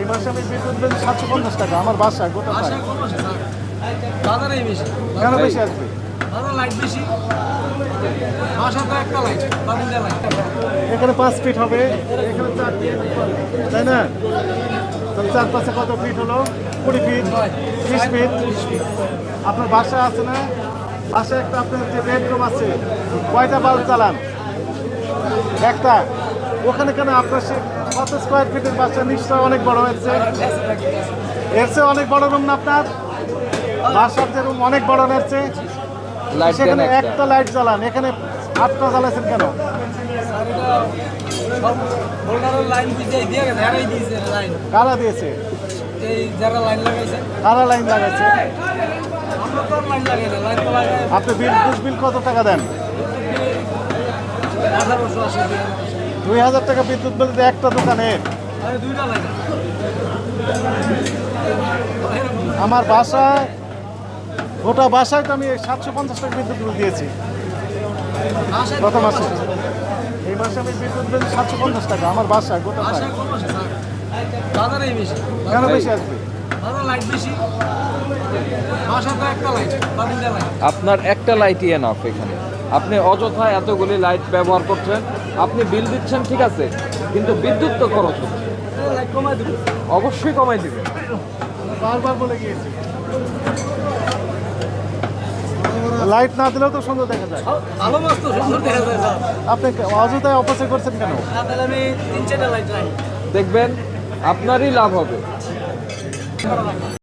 এই মাসে আমি বিদ্যুৎ বিল 750 টাকা আমার বাসায় গোটা পাই। বাজারেই বেশি। কেন বেশি আসবে? বাজার লাইট বেশি। বাসায় তো একটা লাইট বা দুইটা লাইট। এখানে 5 ফিট হবে, এখানে 4 ফিট, তাই না? তাহলে 4 কত ফিট হলো? 20 ফিট, 30 ফিট। আপনার বাসা আছে না? বাসায় একটা আপনার যে বেডরুম আছে, কয়টা বাল্ব চালান? একটা। ওখানে কেন আপনার কত স্কোয়ার ফিটের বাসা? নিশ্চয় অনেক বড় হয়েছে। এর চেয়ে অনেক বড় রুম না আপনার? বাসার যে রুম অনেক বড় হয়েছে, সেখানে একটা লাইট জ্বালান, এখানে 8টা জ্বালাইছেন কেন? লাইন দিয়ে গেছে, হারাই দিয়েছে লাইন। কারা দিয়েছে? এই যারা লাইন লাগাইছে। কারা লাইন লাগাইছে? আমরা তো লাইন লাগাই না, লাইন তো লাগাই। আপনি বিদ্যুৎ বিল কত টাকা দেন? 1880 2000 টাকা বিদ্যুৎ বিল দিয়ে একটা দোকানের। আরে দুইটা লাইন। আমার বাসায় গোটা বাসায় তো আমি 750 টাকা বিদ্যুৎ বিল দিয়েছি গত মাসে। এই মাসে আমি বিদ্যুৎ বিল 750 টাকা আমার বাসায় গোটা পাই। বাসায় কম আসে স্যার। বাজারেই বেশি। কেন বেশি আসবে? বাজার লাইট বেশি। বাসায় তো একটা লাইট বা দুইটা লাইট। আপনার একটা লাইটই এনাফ এখানে। আপনি অযথা এতগুলি লাইট ব্যবহার করছেন, আপনি বিল দিচ্ছেন ঠিক আছে, কিন্তু বিদ্যুৎ তো খরচ হচ্ছে। লাইট কমাই দেবো। অবশ্যই কমাই দিবে। বারবার বলে গিয়েছি লাইট না দিলেও তো সুন্দর দেখা যায়। ভালো মাছ তো সুন্দর দেখা যায় স্যার। আপনি অযথায় অপচয় করছেন কেন? তাহলে আমি 3-4টা লাইট রাখি। দেখবেন আপনারই লাভ হবে।